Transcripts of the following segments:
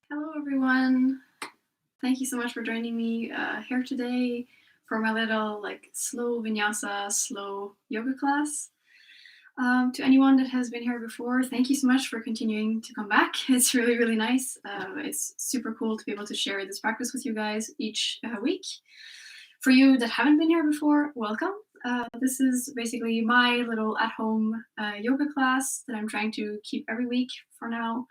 Hello, everyone. Thank you so much for joining me here today for my little slow vinyasa, slow yoga class. To anyone that has been here before, thank you so much for continuing to come back. It's really, really nice. It's super cool to be able to share this practice with you guys each week. For you that haven't been here before, welcome. This is basically my little at-home yoga class that I'm trying to keep every week for now,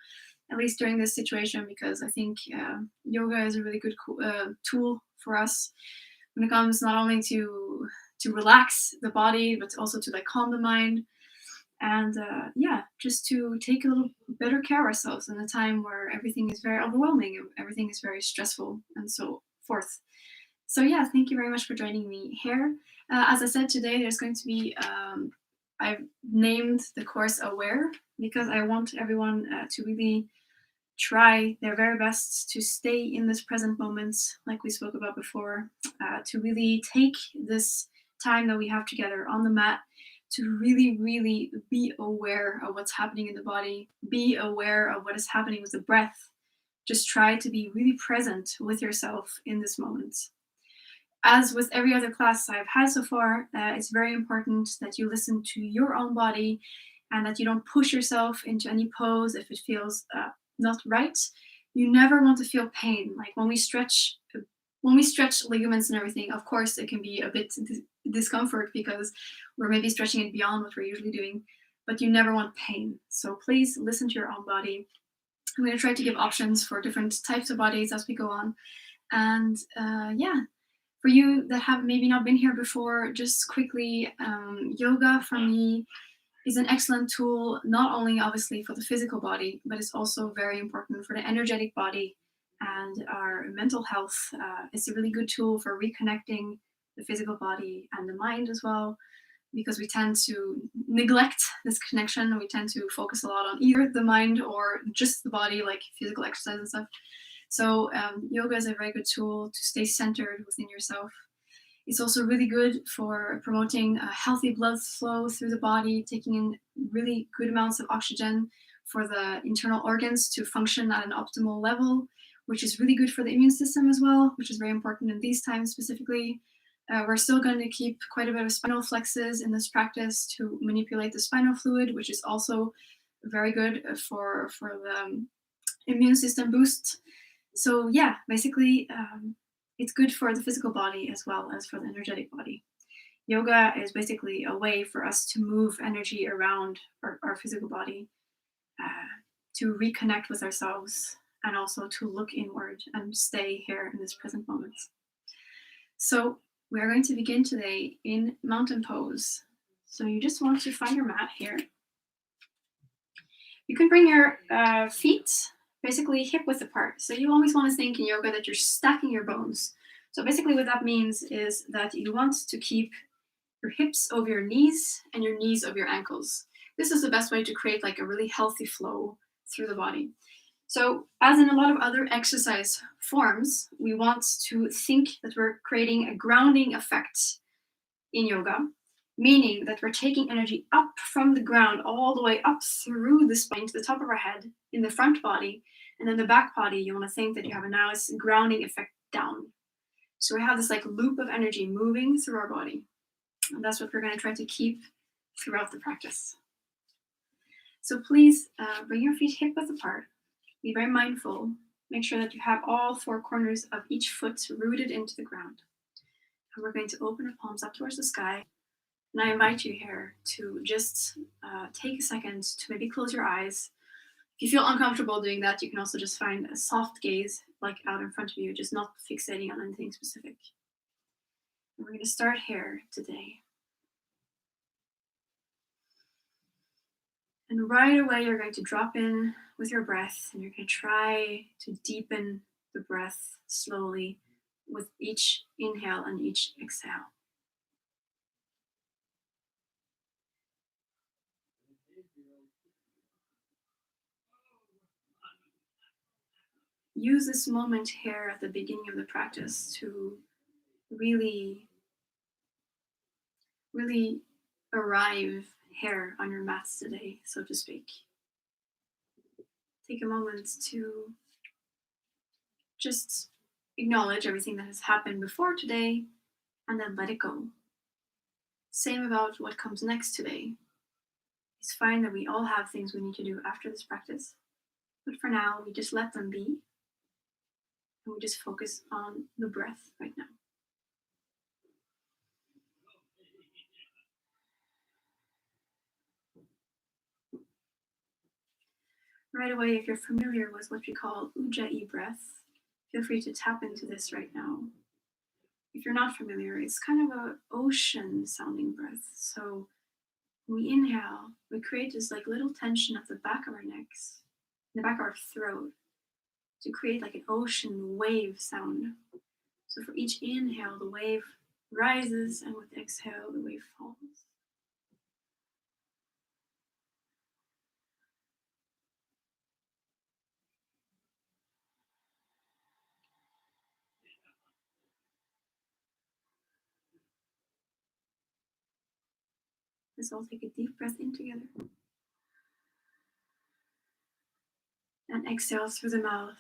at least during this situation, because I think yoga is a really good tool for us when it comes not only to relax the body, but also to calm the mind, and just to take a little better care of ourselves in a time where everything is very overwhelming and everything is very stressful and so forth. So yeah, thank you very much for joining me here. As I said, today there's going to be I've named the course Aware because I want everyone to really try their very best to stay in this present moment, like we spoke about before, to really take this time that we have together on the mat to really, really be aware of what's happening in the body, be aware of what is happening with the breath. Just try to be really present with yourself in this moment. As with every other class I've had so far, it's very important that you listen to your own body and that you don't push yourself into any pose if it feels not right. You never want to feel pain. Like when we stretch ligaments and everything, of course it can be a bit discomfort because we're maybe stretching it beyond what we're usually doing, but you never want pain. So please listen to your own body. I'm going to try to give options for different types of bodies as we go on. And for you that have maybe not been here before, just quickly, yoga for me is an excellent tool, not only obviously for the physical body, but it's also very important for the energetic body and our mental health. It's a really good tool for reconnecting the physical body and the mind as well, because we tend to neglect this connection. We tend to focus a lot on either the mind or just the body, like physical exercise and stuff. So yoga is a very good tool to stay centered within yourself. It's also really good for promoting a healthy blood flow through the body, taking in really good amounts of oxygen for the internal organs to function at an optimal level, which is really good for the immune system as well, which is very important in these times specifically. We're still going to keep quite a bit of spinal flexes in this practice to manipulate the spinal fluid, which is also very good for the immune system boost. So yeah, basically, it's good for the physical body as well as for the energetic body. Yoga is basically a way for us to move energy around our physical body, to reconnect with ourselves, and also to look inward and stay here in this present moment. So we are going to begin today in mountain pose. So you just want to find your mat here. You can bring your feet basically hip width apart. So you always want to think in yoga that you're stacking your bones. So basically what that means is that you want to keep your hips over your knees and your knees over your ankles. This is the best way to create like a really healthy flow through the body. So as in a lot of other exercise forms, we want to think that we're creating a grounding effect in yoga, meaning that we're taking energy up from the ground all the way up through the spine to the top of our head in the front body, and then the back body, you want to think that you have a nice grounding effect down. So we have this like loop of energy moving through our body, and that's what we're going to try to keep throughout the practice. So please bring your feet hip width apart. Be very mindful. Make sure that you have all four corners of each foot rooted into the ground. And we're going to open our palms up towards the sky. And I invite you here to just take a second to maybe close your eyes. If you feel uncomfortable doing that, you can also just find a soft gaze, like out in front of you, just not fixating on anything specific. And we're going to start here today. And right away, you're going to drop in with your breath, and you're going to try to deepen the breath slowly with each inhale and each exhale. Use this moment here at the beginning of the practice to really arrive here on your mats today, so to speak. Take a moment to Just acknowledge everything that has happened before today and then let it go. Same about what comes next today. It's fine that we all have things we need to do after this practice, but for now, we just let them be and we just focus on the breath right now. Right away, if you're familiar with what we call ujjayi breath, feel free to tap into this right now. If you're not familiar, it's kind of a ocean sounding breath. So when we inhale, we create this like little tension at the back of our necks, in the back of our throat, to create like an ocean wave sound. So for each inhale, the wave rises, and with exhale, the wave falls. Let's all take a deep breath in together. And exhale through the mouth.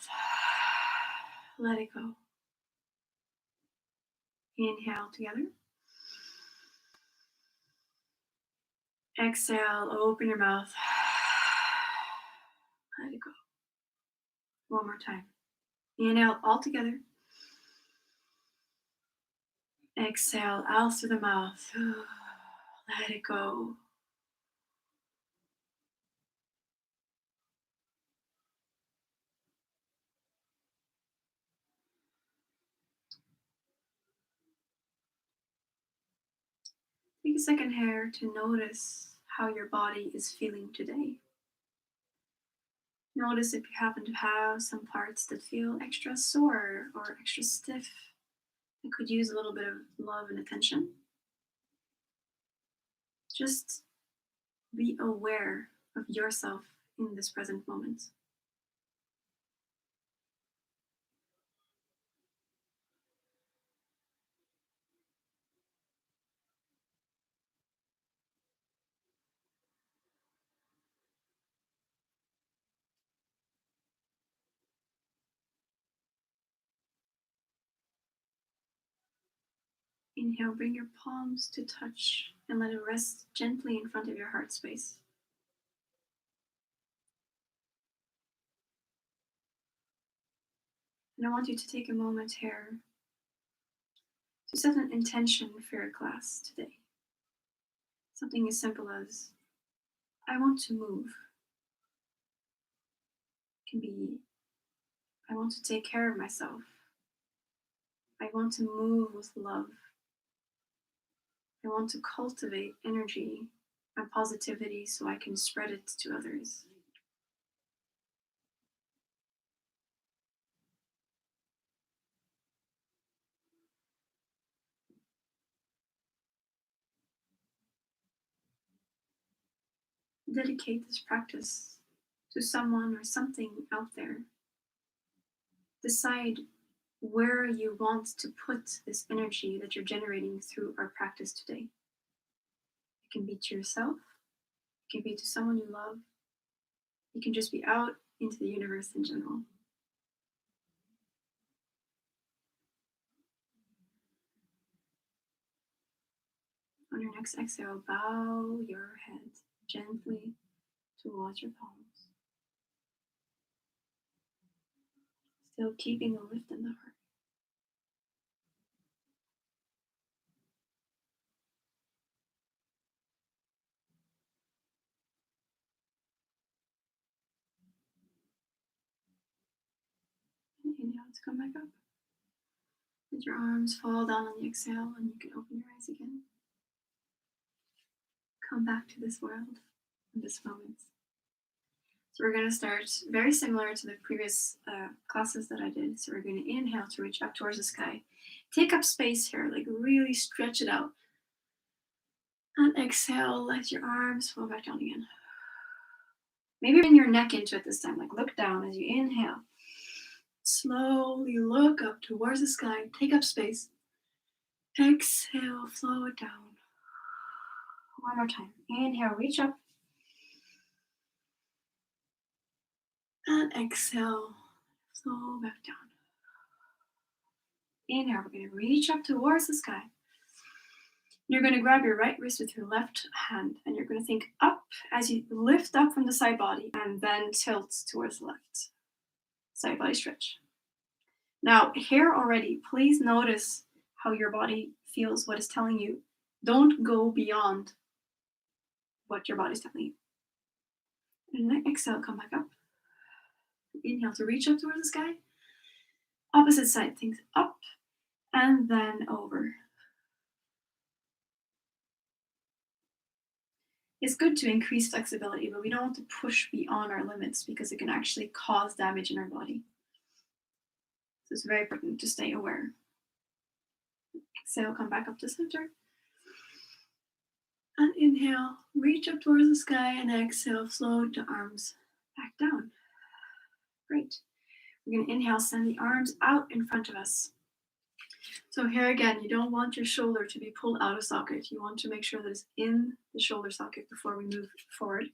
Let it go. Inhale together. Exhale, open your mouth. Let it go. One more time. Inhale all together. Exhale out through the mouth. Let it go. Take a second here to notice how your body is feeling today. Notice if you happen to have some parts that feel extra sore or extra stiff that could use a little bit of love and attention. Just be aware of yourself in this present moment. Inhale, bring your palms to touch and let it rest gently in front of your heart space. And I want you to take a moment here to set an intention for your class today. Something as simple as, I want to move. It can be, I want to take care of myself. I want to move with love. I want to cultivate energy and positivity so I can spread it to others. Dedicate this practice to someone or something out there. Decide where you want to put this energy that you're generating through our practice today. It can be to yourself, it can be to someone you love, it can just be out into the universe in general. On your next exhale, bow your head gently towards your palms, still keeping a lift in the heart. And inhale to come back up. Let your arms fall down on the exhale, and you can open your eyes again. Come back to this world in this moment. So we're going to start very similar to the previous classes that I did. So we're going to inhale to reach up towards the sky. Take up space here, like really stretch it out. And exhale, let your arms fall back down again. Maybe bring your neck into it this time, like look down as you inhale. Slowly look up towards the sky, take up space. Exhale, flow it down. One more time. Inhale, reach up. And exhale, flow back down. Inhale, we're going to reach up towards the sky. You're going to grab your right wrist with your left hand, and you're going to think up as you lift up from the side body and then tilt towards the left. Side body stretch. Now, here already, please notice how your body feels, what it's telling you. Don't go beyond what your body's telling you. And then exhale, come back up. Inhale to reach up towards the sky. Opposite side, think up and then over. It's good to increase flexibility, but we don't want to push beyond our limits because it can actually cause damage in our body. So it's very important to stay aware. Exhale, come back up to center. And inhale, reach up towards the sky, and exhale, float the arms back down. Great. We're going to inhale, send the arms out in front of us. So here again, you don't want your shoulder to be pulled out of socket. You want to make sure that it's in the shoulder socket before we move forward.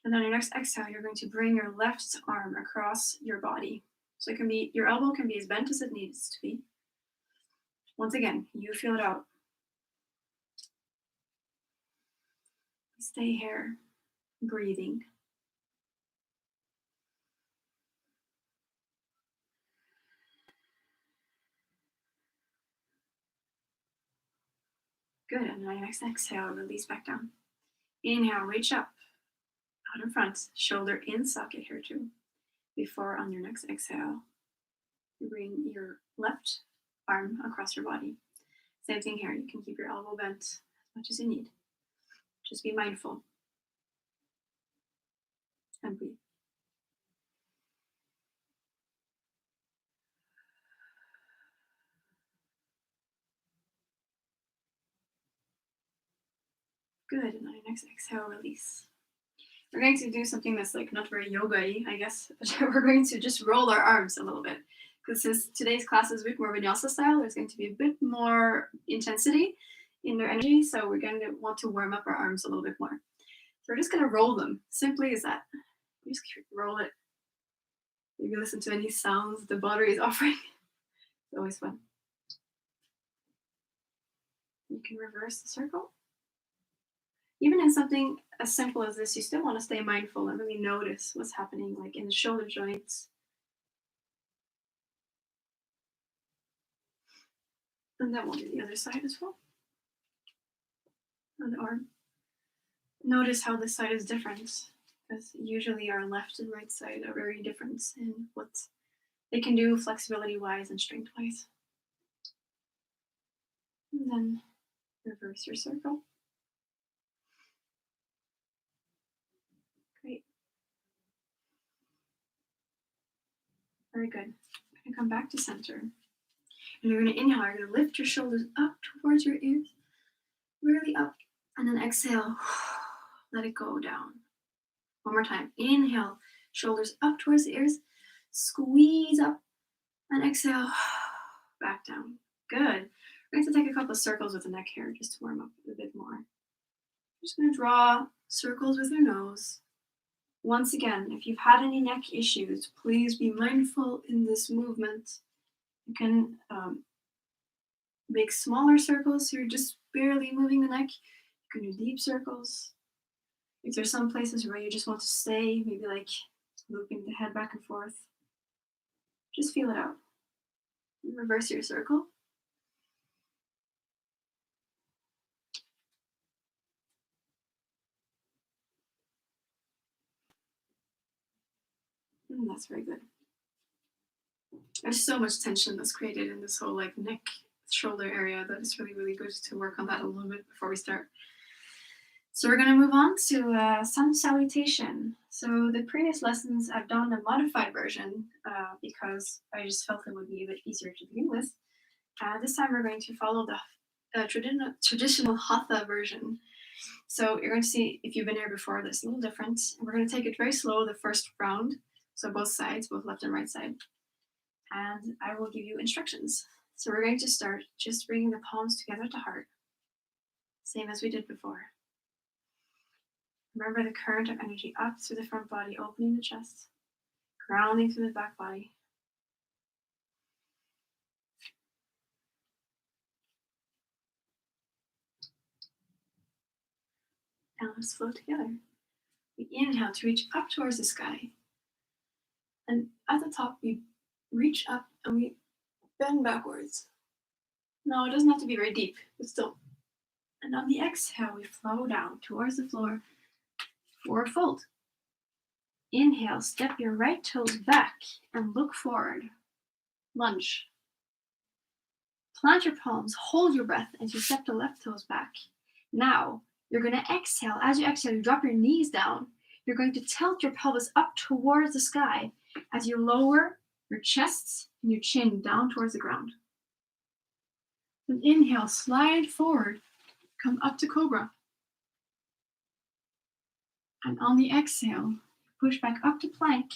And on your next exhale, you're going to bring your left arm across your body. So it can be, your elbow can be as bent as it needs to be. Once again, you feel it out. Stay here, breathing. Good, and on your next exhale, release back down. Inhale, reach up, out in front, shoulder in socket here too. Before on your next exhale, you bring your left arm across your body. Same thing here, you can keep your elbow bent as much as you need. Just be mindful. And breathe. Good, and on your next exhale, release. We're going to do something that's like not very yoga-y, I guess, but we're going to just roll our arms a little bit. Because since today's class is a bit more vinyasa style, there's going to be a bit more intensity in their energy, so we're going to want to warm up our arms a little bit more. So we're just going to roll them, simply as that. You just roll it. Maybe listen to any sounds the body is offering. It's always fun. You can reverse the circle. Even in something as simple as this, you still want to stay mindful and really notice what's happening, like in the shoulder joints. And then we'll do the other side as well. On the arm. Notice how this side is different, because usually our left and right side are very different in what they can do flexibility-wise and strength-wise. And then reverse your circle. Great. Very good. We're going to come back to center. And you're going to inhale. You're going to lift your shoulders up towards your ears. Really up. And then exhale. Let it go down. One more time. Inhale. Shoulders up towards the ears. Squeeze up. And exhale. Back down. Good. We're going to take a couple of circles with the neck here just to warm up a bit more. Just going to draw circles with your nose. Once again, if you've had any neck issues, please be mindful in this movement. You can make smaller circles so you're just barely moving the neck. You can do deep circles. If there's some places where you just want to stay, maybe like looping the head back and forth, just feel it out. Reverse your circle. And that's very good. There's so much tension that's created in this whole like neck, shoulder area that it's really, really good to work on that a little bit before we start. So we're going to move on to sun salutation. So the previous lessons I've done a modified version because I just felt it would be a bit easier to begin with. This time we're going to follow the traditional hatha version. So you're going to see, if you've been here before, that's a little different. We're going to take it very slow the first round. So both sides, both left and right side. And I will give you instructions. So we're going to start just bringing the palms together to heart. Same as we did before. Remember the current of energy up through the front body, opening the chest, grounding through the back body. And let's float together. We inhale to reach up towards the sky. And at the top, we reach up and we bend backwards. No, it doesn't have to be very deep, but still. And on the exhale, we flow down towards the floor, forward fold. Inhale, step your right toes back and look forward. Lunge. Plant your palms, hold your breath as you step the left toes back. Now, you're going to exhale. As you exhale, you drop your knees down. You're going to tilt your pelvis up towards the sky as you lower your chest and your chin down towards the ground. Then inhale, slide forward, come up to cobra. And on the exhale, push back up to plank,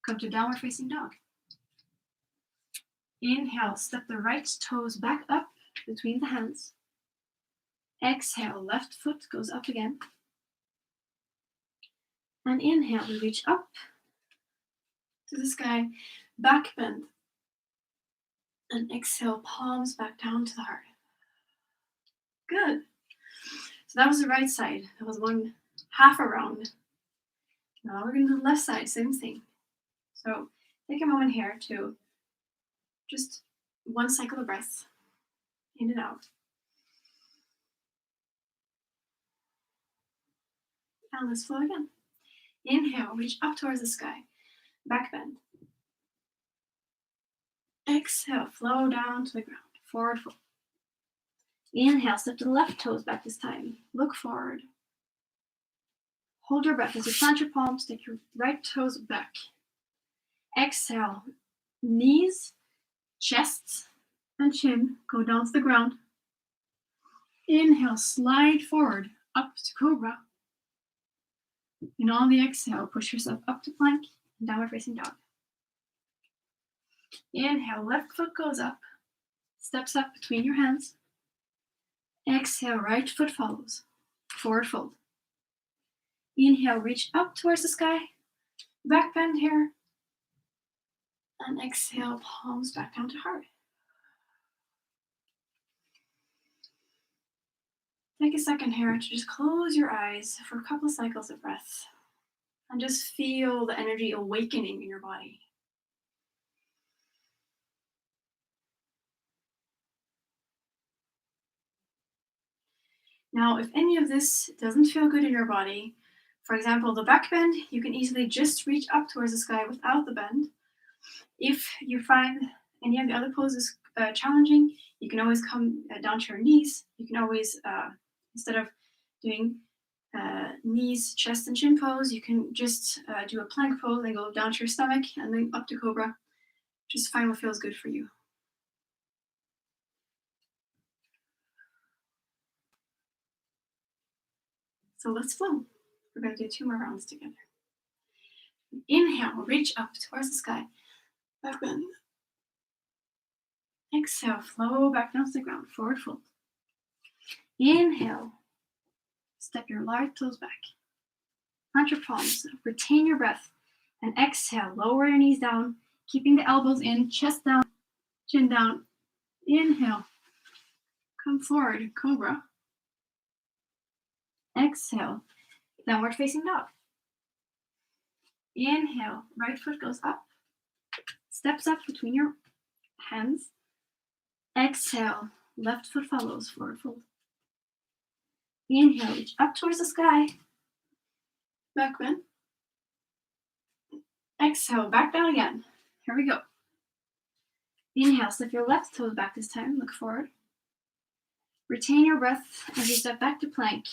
come to downward facing dog. Inhale, step the right toes back up between the hands. Exhale, left foot goes up again. And inhale, we reach up to the sky, back bend. And exhale, palms back down to the heart. Good. So that was the right side. That was one half a round. Now we're going to do the left side, same thing. So take a moment here to just one cycle of breath, in and out. And let's flow again. Inhale, reach up towards the sky, back bend. Exhale, flow down to the ground, forward fold. Inhale, step the left toes back this time. Look forward. Hold your breath as you plant your palms, take your right toes back. Exhale, knees, chest, and chin go down to the ground. Inhale, slide forward, up to cobra. And on the exhale, push yourself up to plank and downward facing dog. Inhale, left foot goes up, steps up between your hands. Exhale, right foot follows, forward fold. Inhale, reach up towards the sky, back bend here. And exhale, palms back down to heart. Take a second here to just close your eyes for a couple of cycles of breath. And just feel the energy awakening in your body. Now, if any of this doesn't feel good in your body, for example, the back bend, you can easily just reach up towards the sky without the bend. If you find any of the other poses challenging, you can always come down to your knees. You can always, instead of doing knees, chest, and chin pose, you can just do a plank pose and go down to your stomach and then up to cobra. Just find what feels good for you. So let's flow. We're going to do 2 more rounds together. Inhale, reach up towards the sky. Back bend. Exhale, flow back down to the ground, forward fold. Inhale, step your right toes back. Plant your palms, retain your breath. And exhale, lower your knees down, keeping the elbows in, chest down, chin down. Inhale, come forward, cobra. Exhale, downward facing dog. Inhale, right foot goes up, steps up between your hands. Exhale, left foot follows, forward fold. Inhale, reach up towards the sky, back bend. Exhale, back down again. Here we go. Inhale, step your left toes back this time, look forward. Retain your breath as you step back to plank.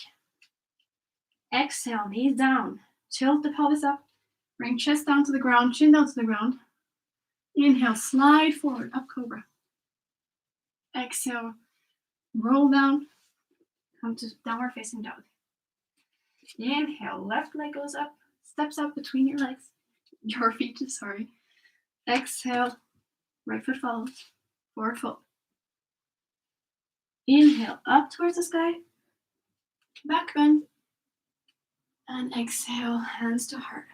Exhale, knees down, tilt the pelvis up, bring chest down to the ground, chin down to the ground. Inhale, slide forward, up cobra. Exhale, roll down, come to downward facing dog. Inhale, left leg goes up, steps up between your legs, your feet, sorry. Exhale, right foot follows, forward fold. Inhale, up towards the sky, back bend, and exhale, hands to heart.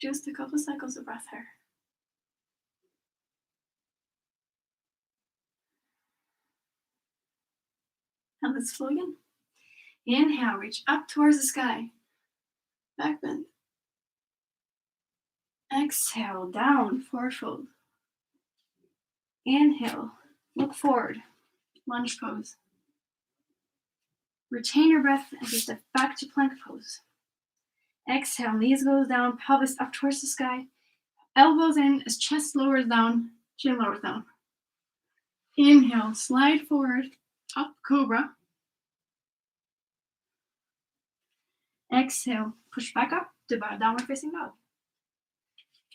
Just a couple cycles of breath here. And let's flow again. Inhale, reach up towards the sky. Back bend. Exhale, down, forward fold. Inhale, look forward, lunge pose. Retain your breath as you step back to plank pose. Exhale, knees goes down, pelvis up towards the sky. Elbows in as chest lowers down, chin lowers down. Inhale, slide forward, up cobra. Exhale, push back up to downward facing dog.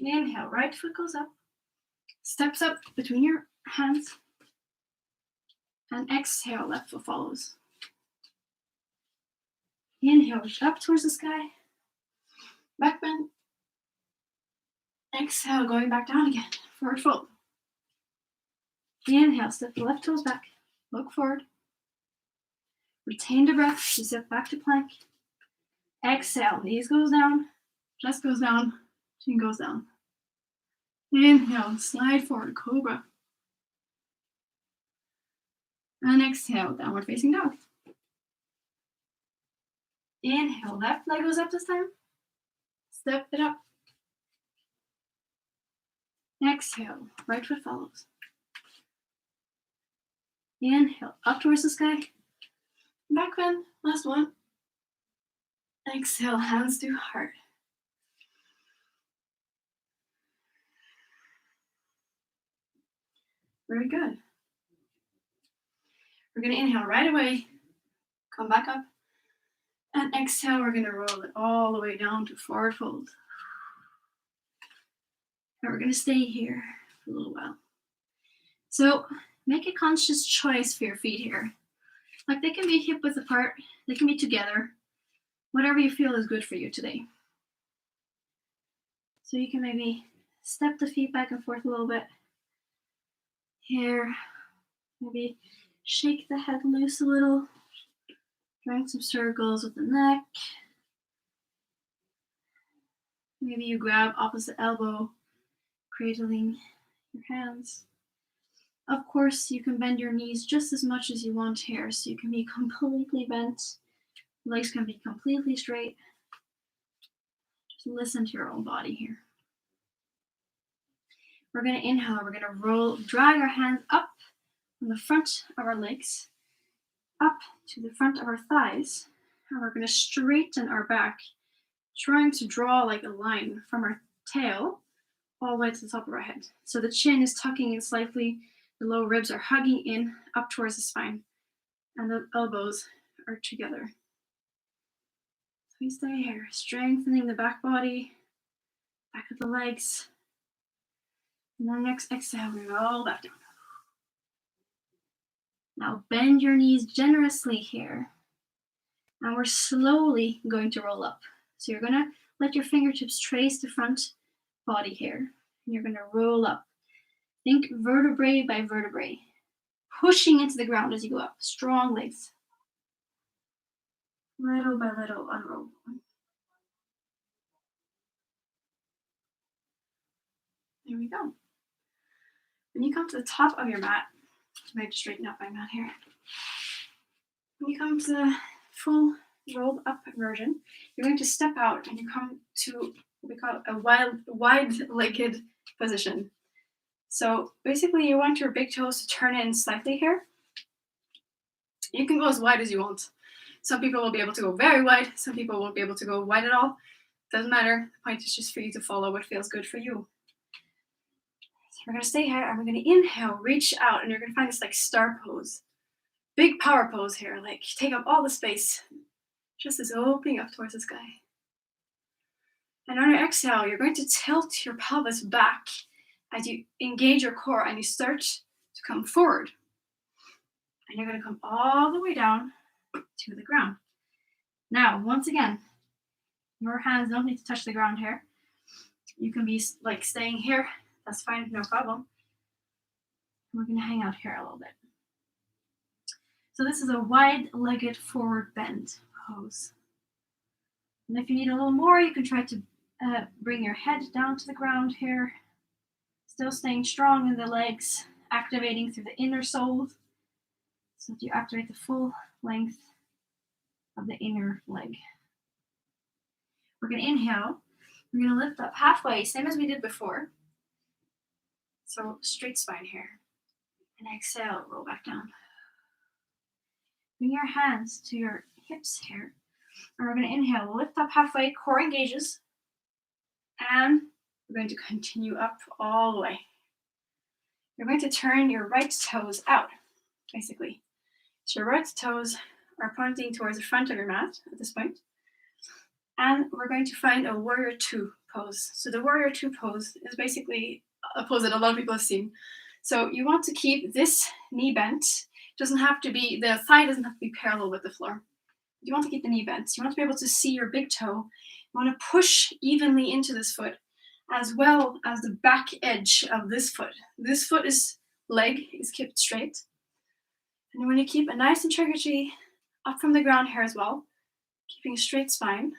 Inhale, right foot goes up, steps up between your hands. And exhale, left foot follows. Inhale, reach up towards the sky. Back bend. Exhale, going back down again. Forward fold. Inhale, step the left toes back. Look forward. Retain the breath. You step back to plank. Exhale, knees goes down, chest goes down, chin goes down. Inhale, slide forward, cobra. And exhale, downward facing dog. Inhale, left leg goes up this time. Step it up. Exhale, right foot follows. Inhale, up towards the sky. Back bend, last one. Exhale, hands to heart. Very good. We're going to inhale right away. Come back up. And exhale, we're going to roll it all the way down to forward fold. And we're going to stay here for a little while. So make a conscious choice for your feet here. Like they can be hip width apart, they can be together, whatever you feel is good for you today. So you can maybe step the feet back and forth a little bit. Here, maybe shake the head loose a little, drawing some circles with the neck. Maybe you grab opposite elbow, cradling your hands. Of course, you can bend your knees just as much as you want here, so you can be completely bent. Legs can be completely straight. Just listen to your own body here. We're going to inhale, we're going to roll, drag our hands up from the front of our legs, up to the front of our thighs, and we're going to straighten our back, trying to draw like a line from our tail all the way to the top of our head. So the chin is tucking in slightly, the lower ribs are hugging in up towards the spine, and the elbows are together. So we stay here, strengthening the back body, back of the legs. And then next exhale, we roll back down. Now bend your knees generously here. And we're slowly going to roll up. So you're going to let your fingertips trace the front body here. And you're going to roll up. Think vertebrae by vertebrae. Pushing into the ground as you go up. Strong legs. Little by little, unroll. There we go. When you come to the top of your mat, I might straighten up my mat here. When you come to the full rolled up version, you're going to step out and you come to what we call a wide-legged position. So basically you want your big toes to turn in slightly here. You can go as wide as you want. Some people will be able to go very wide. Some people won't be able to go wide at all. Doesn't matter. The point is just for you to follow what feels good for you. So we're going to stay here and we're going to inhale, reach out, and you're going to find this like star pose. Big power pose here, like take up all the space. Just as opening up towards the sky. And on your exhale, you're going to tilt your pelvis back as you engage your core and you start to come forward. And you're going to come all the way down to the ground. Now, once again, your hands don't need to touch the ground here. You can be like staying here. That's fine, no problem. We're going to hang out here a little bit. So this is a wide-legged forward bend pose. And if you need a little more, you can try to bring your head down to the ground here. Still staying strong in the legs, activating through the inner soles. So that you activate the full length of the inner leg. We're going to inhale. We're going to lift up halfway, same as we did before. So straight spine here. And exhale, roll back down. Bring your hands to your hips here. And we're going to inhale, lift up halfway, core engages. And we're going to continue up all the way. You're going to turn your right toes out, basically. So your right toes are pointing towards the front of your mat at this point. And we're going to find a warrior two pose. So the warrior two pose is basically a pose that a lot of people have seen. So you want to keep this knee bent. Doesn't have to be, the thigh doesn't have to be parallel with the floor. You want to keep the knee bent. You want to be able to see your big toe. You want to push evenly into this foot, as well as the back edge of this foot. This foot leg is kept straight. And you want to keep a nice integrity up from the ground here as well, keeping a straight spine.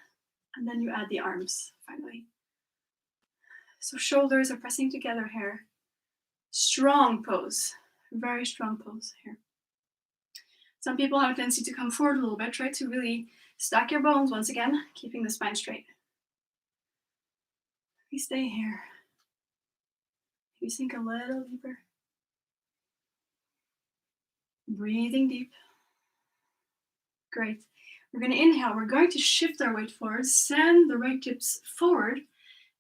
And then you add the arms, finally. So shoulders are pressing together here. Strong pose, very strong pose here. Some people have a tendency to come forward a little bit. Try to really stack your bones once again, keeping the spine straight. We stay here. You sink a little deeper. Breathing deep. Great. We're going to inhale. We're going to shift our weight forward, send the right hips forward.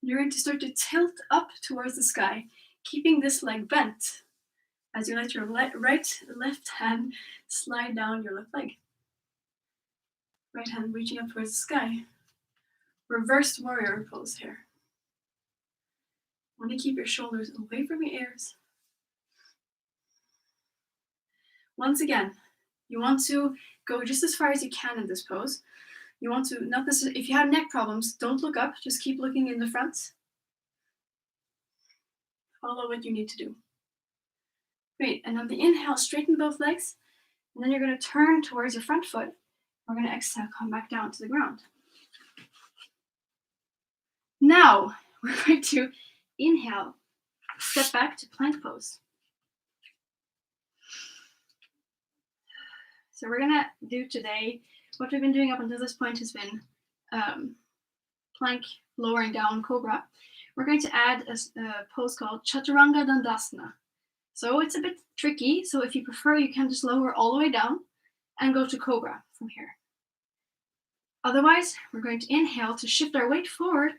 You're going to start to tilt up towards the sky, keeping this leg bent as you let your left hand slide down your left leg. Right hand reaching up towards the sky. Reversed warrior pose here. Want to keep your shoulders away from your ears. Once again, you want to go just as far as you can in this pose. You want to, not necessarily, if you have neck problems, don't look up, just keep looking in the front. Follow what you need to do. Great, and on the inhale, straighten both legs, and then you're going to turn towards your front foot. We're going to exhale, come back down to the ground. Now, we're going to inhale, step back to plank pose. So we're going to do today, what we've been doing up until this point has been plank, lowering down, cobra. We're going to add a pose called Chaturanga Dandasana. So it's a bit tricky, so if you prefer, you can just lower all the way down and go to cobra from here. Otherwise, we're going to inhale to shift our weight forward.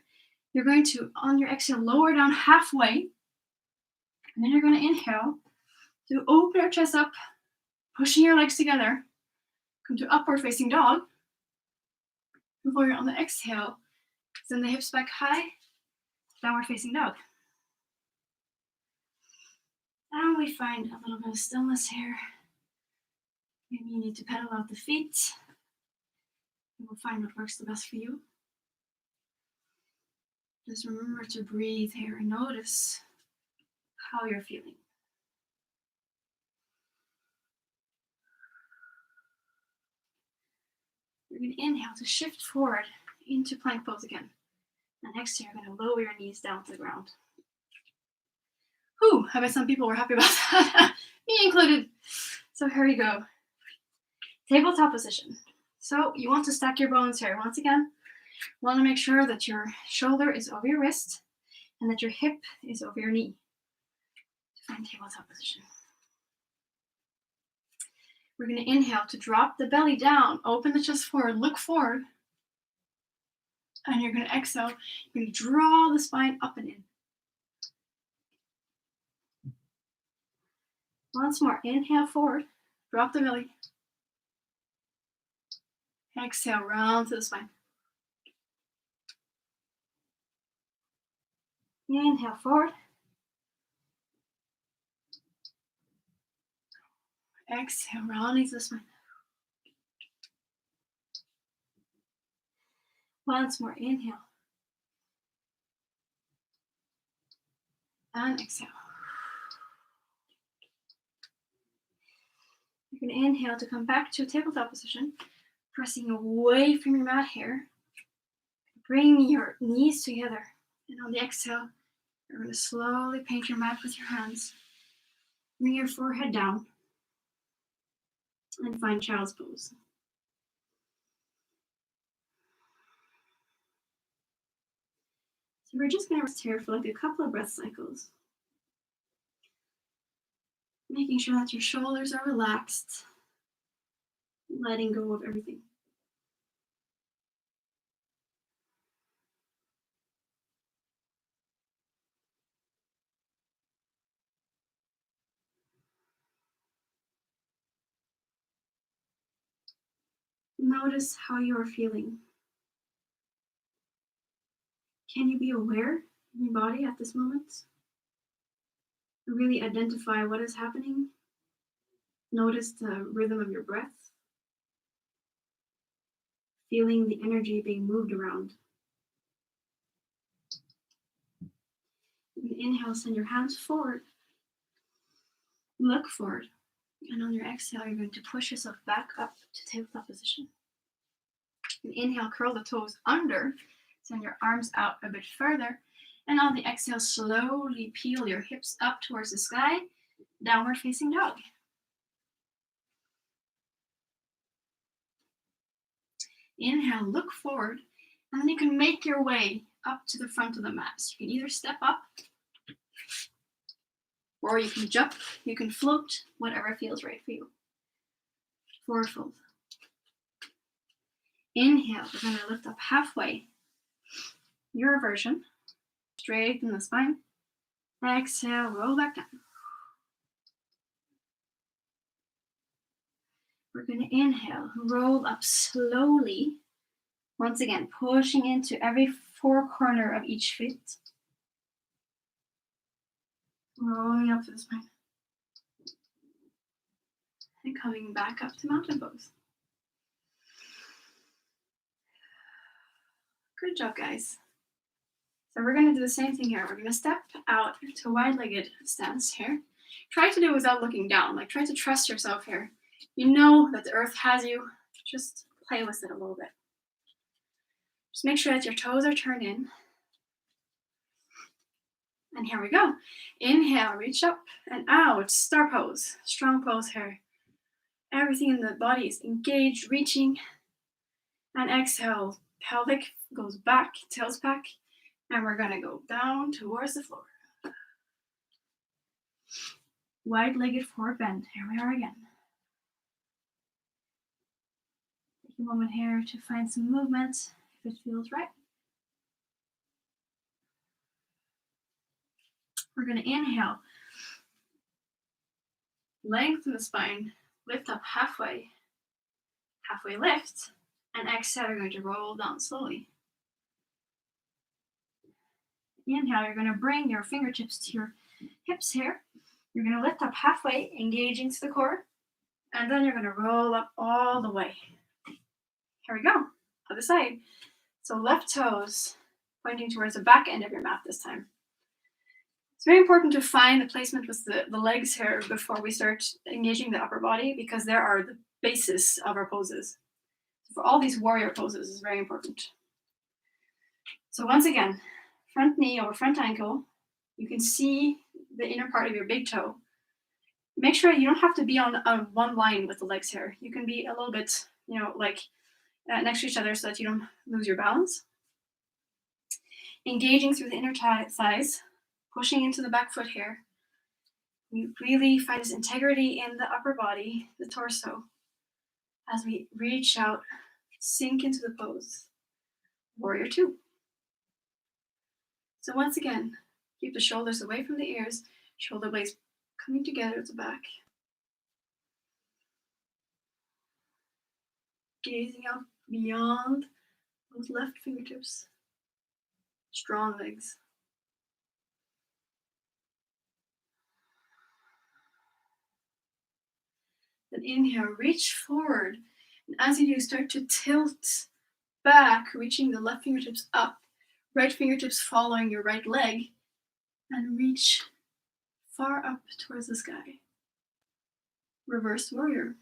You're going to, on your exhale, lower down halfway, and then you're going to inhale to open your chest up, pushing your legs together, come to upward facing dog. Before you're on the exhale, send the hips back high, downward facing dog. And we find a little bit of stillness here. Maybe you need to pedal out the feet. And we'll find what works the best for you. Just remember to breathe here and notice how you're feeling. You're going to inhale to shift forward into plank pose again. And exhale, you're going to lower your knees down to the ground. Whew, I bet some people were happy about that, me included. So here we go. Tabletop position. So you want to stack your bones here. Once again, you want to make sure that your shoulder is over your wrist and that your hip is over your knee. To find tabletop position. We're going to inhale to drop the belly down, open the chest forward, look forward. And you're going to exhale. You're going to draw the spine up and in. Once more, inhale forward, drop the belly. Exhale, round to the spine. Inhale forward. Exhale, round into the spine. Once more, inhale. And exhale. You can inhale to come back to a tabletop position, pressing away from your mat here. Bring your knees together. And on the exhale, you're going to slowly paint your mat with your hands. Bring your forehead down. And find child's pose. So we're just going to rest here for like a couple of breath cycles. Making sure that your shoulders are relaxed, letting go of everything. Notice how you are feeling. Can you be aware in your body at this moment? Really identify what is happening. Notice the rhythm of your breath. Feeling the energy being moved around. You can inhale, send your hands forward. Look forward. And on your exhale, you're going to push yourself back up to tabletop position. And inhale, curl the toes under. Send your arms out a bit further. And on the exhale, slowly peel your hips up towards the sky. Downward facing dog. Inhale, look forward. And then you can make your way up to the front of the mat. So you can either step up, or you can jump, you can float, whatever feels right for you. Forward fold. Inhale, we're going to lift up halfway. Your version. Straighten the spine. Exhale, roll back down. We're going to inhale, roll up slowly. Once again, pushing into every four corner of each foot. Rolling up to the spine. And coming back up to mountain pose. Good job, guys. So we're going to do the same thing here. We're going to step out to wide-legged stance here. Try to do it without looking down. Like, try to trust yourself here. You know that the earth has you. Just play with it a little bit. Just make sure that your toes are turned in. And here we go. Inhale, reach up and out. Star pose. Strong pose here. Everything in the body is engaged, reaching. And exhale, pelvic goes back, tails back. And we're going to go down towards the floor. Wide-legged forward bend. Here we are again. Take a moment here to find some movement if it feels right. We're going to inhale. Lengthen the spine. Lift up halfway. Halfway lift. And exhale, you're going to roll down slowly. Inhale, you're going to bring your fingertips to your hips here. You're going to lift up halfway, engaging to the core. And then you're going to roll up all the way. Here we go. Other side. So left toes pointing towards the back end of your mat this time. It's very important to find the placement with the legs here before we start engaging the upper body, because there are the basis of our poses. So for all these warrior poses, is very important. So once again, front knee over front ankle. You can see the inner part of your big toe. Make sure you don't have to be on one line with the legs here. You can be a little bit, next to each other so that you don't lose your balance. Engaging through the inner thighs, pushing into the back foot here. We really find this integrity in the upper body, the torso, as we reach out, sink into the pose. Warrior two. So once again, keep the shoulders away from the ears, shoulder blades coming together at the back. Gazing out beyond those left fingertips. Strong legs. Then inhale, reach forward. And as you do, start to tilt back, reaching the left fingertips up, right fingertips following your right leg, and reach far up towards the sky. Reverse warrior.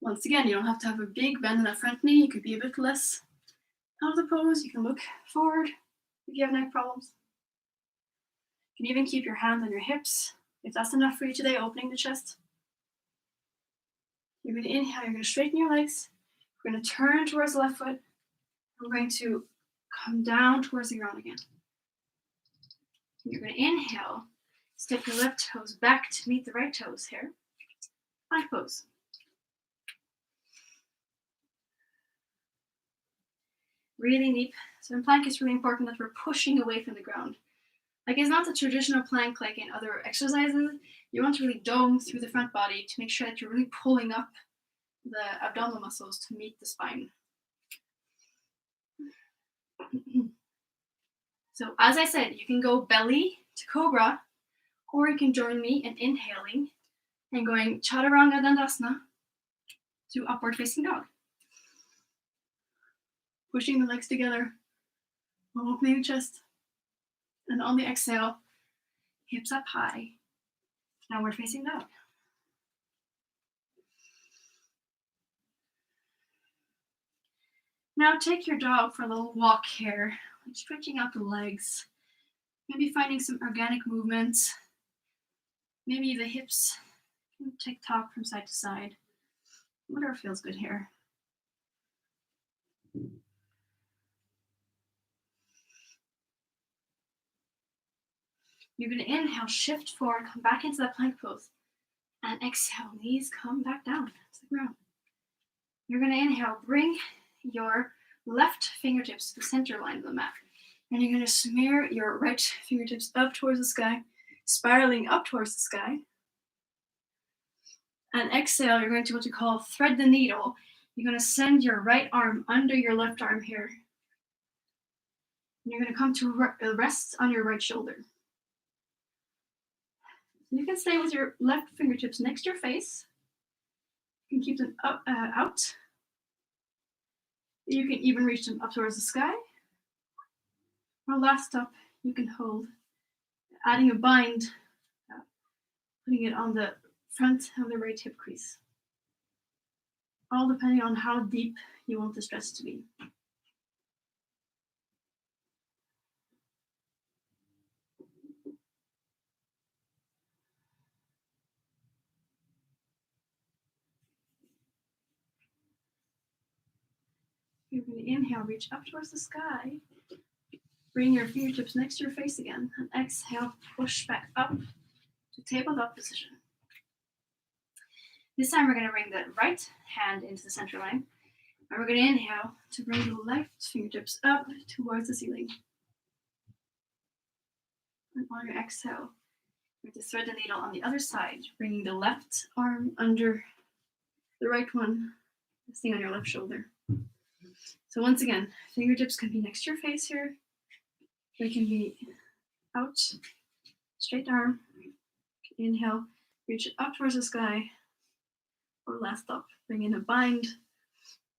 Once again, you don't have to have a big bend in the front knee. You could be a bit less out of the pose. You can look forward if you have neck problems. You can even keep your hands on your hips if that's enough for you today, opening the chest. You're going to inhale, you're going to straighten your legs. We're going to turn towards the left foot. We're going to come down towards the ground again. You're going to inhale, step your left toes back to meet the right toes here. Plank pose. Breathing deep. So in plank, it's really important that we're pushing away from the ground. Like, it's not the traditional plank like in other exercises. You want to really dome through the front body to make sure that you're really pulling up the abdominal muscles to meet the spine. So as I said, you can go belly to cobra, or you can join me in inhaling and going chaturanga dandasana to upward facing dog. Pushing the legs together, opening the chest, and on the exhale, hips up high, downward facing dog. Now take your dog for a little walk here, stretching out the legs, maybe finding some organic movements, maybe the hips can tick-tock from side to side, whatever feels good here. You're going to inhale, shift forward, come back into that plank pose, and exhale, knees come back down to the ground. You're going to inhale, bring your left fingertips to the center line of the mat, and you're going to smear your right fingertips up towards the sky, spiraling up towards the sky. And exhale, you're going to what you call thread the needle. You're going to send your right arm under your left arm here. And you're going to come to rest on your right shoulder. You can stay with your left fingertips next to your face. You can keep them up, out. You can even reach them up towards the sky. Or last up, you can hold, adding a bind, putting it on the front of the right hip crease. All depending on how deep you want the stretch to be. You're going to inhale, reach up towards the sky. Bring your fingertips next to your face again. And exhale, push back up to tabletop position. This time we're going to bring the right hand into the center line. And we're going to inhale to bring the left fingertips up towards the ceiling. And on your exhale, you're going to thread the needle on the other side, bringing the left arm under the right one, resting on your left shoulder. So once again, fingertips can be next to your face here. They can be out, straight arm. Inhale, reach it up towards the sky. Or last up, bring in a bind,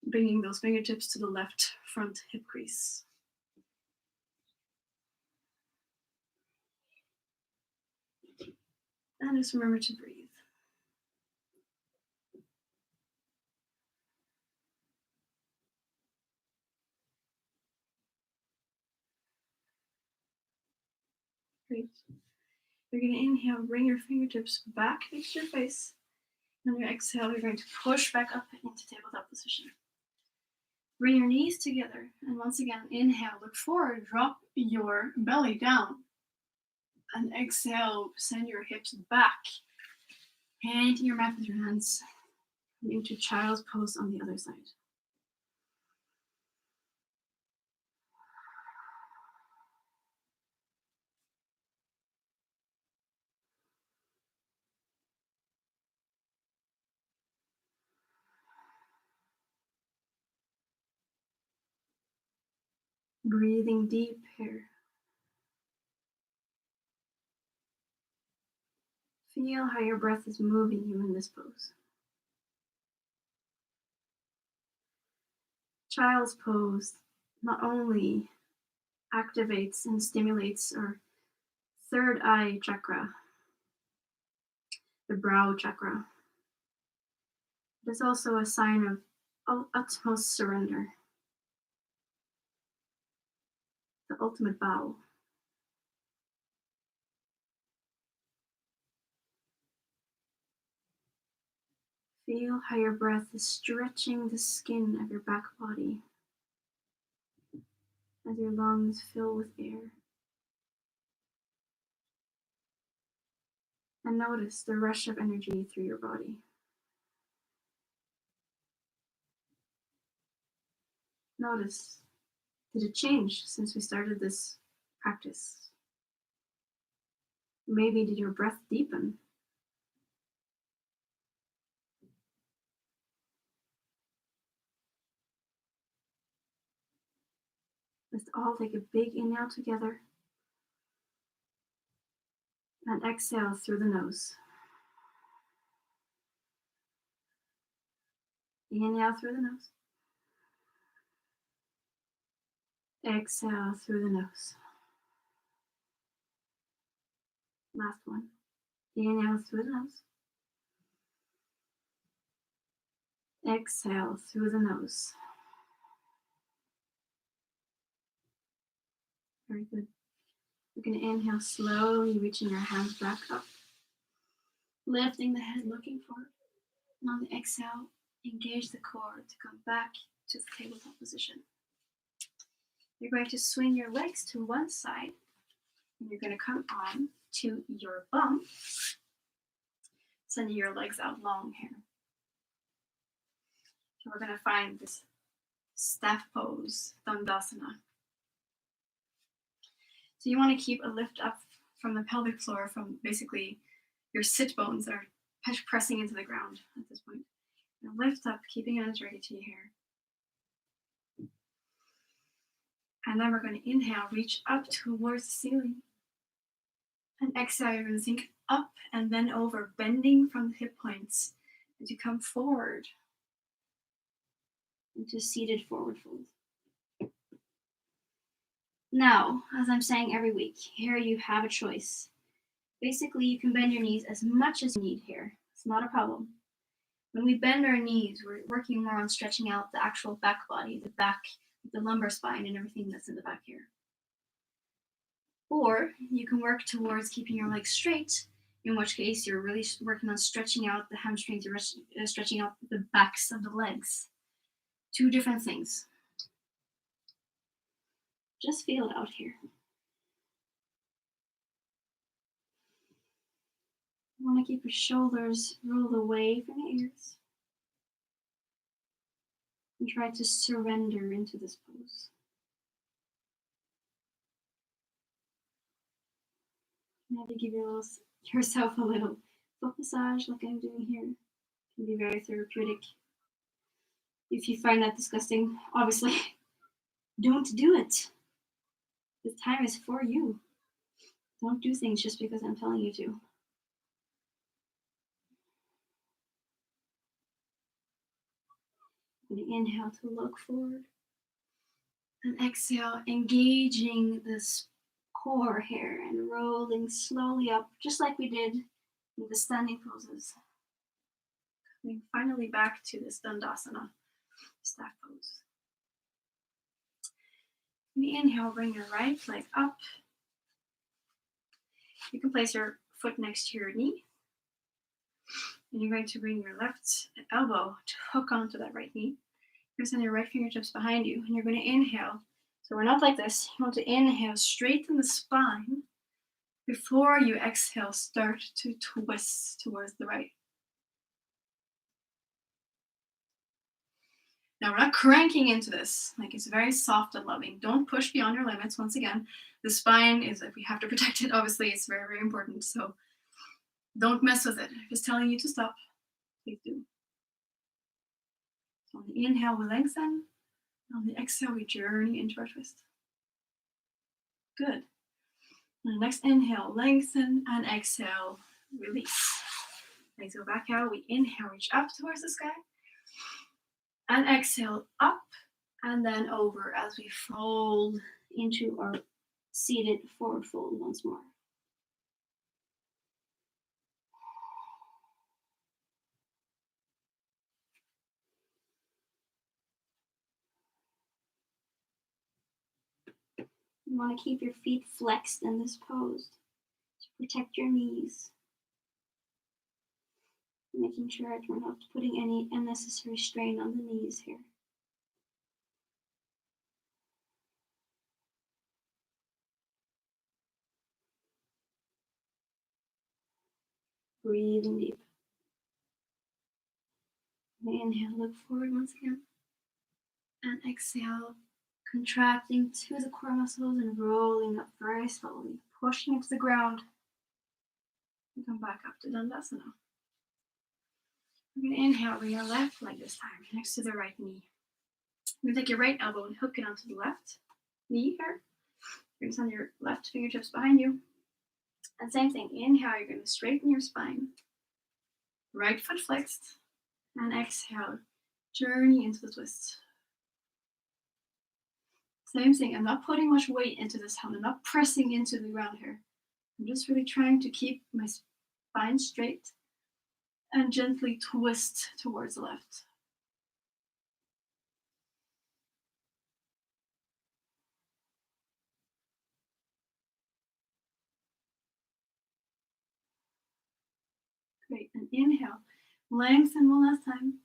bringing those fingertips to the left front hip crease. And just remember to breathe. Great. You're going to inhale, bring your fingertips back next to your face. On your exhale, you're going to push back up into tabletop position. Bring your knees together, and once again, inhale, look forward, drop your belly down. And exhale, send your hips back. Painting your mat with your hands into child's pose on the other side. Breathing deep here. Feel how your breath is moving you in this pose. Child's pose not only activates and stimulates our third eye chakra, the brow chakra. It is also a sign of utmost surrender, the ultimate bow. Feel how your breath is stretching the skin of your back body as your lungs fill with air. And notice the rush of energy through your body. Notice, did it change since we started this practice? Maybe did your breath deepen? Let's all take a big inhale together and exhale through the nose. Inhale through the nose. Exhale through the nose. Last one. Inhale through the nose. Exhale through the nose. Very good. We're going to inhale slowly, reaching your hands back up. Lifting the head, looking forward. And on the exhale, engage the core to come back to the tabletop position. You're going to swing your legs to one side, and you're going to come on to your bum, sending your legs out long here. So we're going to find this staff pose, Dandasana. So you want to keep a lift up from the pelvic floor, from basically your sit bones that are pressing into the ground at this point. And lift up, keeping it as ready to your hair. And then we're going to inhale, reach up towards the ceiling. And exhale, you're going to sink up and then over, bending from the hip points as you come forward into seated forward fold. Now, as I'm saying every week, here you have a choice. Basically, you can bend your knees as much as you need here. It's not a problem. When we bend our knees, we're working more on stretching out the actual back body, the back, the lumbar spine, and everything that's in the back here. Or you can work towards keeping your legs straight, in which case you're really working on stretching out the hamstrings, you're stretching out the backs of the legs. Two different things. Just feel it out here. You want to keep your shoulders rolled away from your ears. And try to surrender into this pose. Maybe give yourself a little foot massage like I'm doing here. It can be very therapeutic. If you find that disgusting, obviously, don't do it. This time is for you. Don't do things just because I'm telling you to. I'm going to inhale to look forward. And exhale, engaging this core here and rolling slowly up, just like we did in the standing poses. Coming finally back to this Dandasana, staff pose. When you inhale, bring your right leg up. You can place your foot next to your knee. And you're going to bring your left elbow to hook onto that right knee. You're going to send your right fingertips behind you, and you're going to inhale. So we're not like this. You want to inhale, straighten the spine. Before you exhale, start to twist towards the right. Now we're not cranking into this. Like, it's very soft and loving. Don't push beyond your limits. Once again, the spine is, if we have to protect it, obviously it's very, very important. So don't mess with it. I'm just telling you to stop. Please do. So on the inhale, we lengthen. On the exhale, we journey into our twist. Good. On the next inhale, lengthen, and exhale, release. Legs go back out. We inhale, reach up towards the sky. And exhale, up and then over as we fold into our seated forward fold once more. You want to keep your feet flexed in this pose to protect your knees. making sure that we're not putting any unnecessary strain on the knees here. Breathing deep. Inhale, look forward once again. And exhale, contracting to the core muscles and rolling up very slowly, pushing into the ground. And come back up to Dandasana. We're going to inhale, bring your left leg this time, next to the right knee. You're going to take your right elbow and hook it onto the left knee here. You're going to send your left fingertips behind you. And same thing, inhale, you're going to straighten your spine. Right foot flexed. And exhale, journey into the twist. Same thing, I'm not putting much weight into this hand. I'm not pressing into the ground here. I'm just really trying to keep my spine straight and gently twist towards the left. Great, and inhale, lengthen one last time,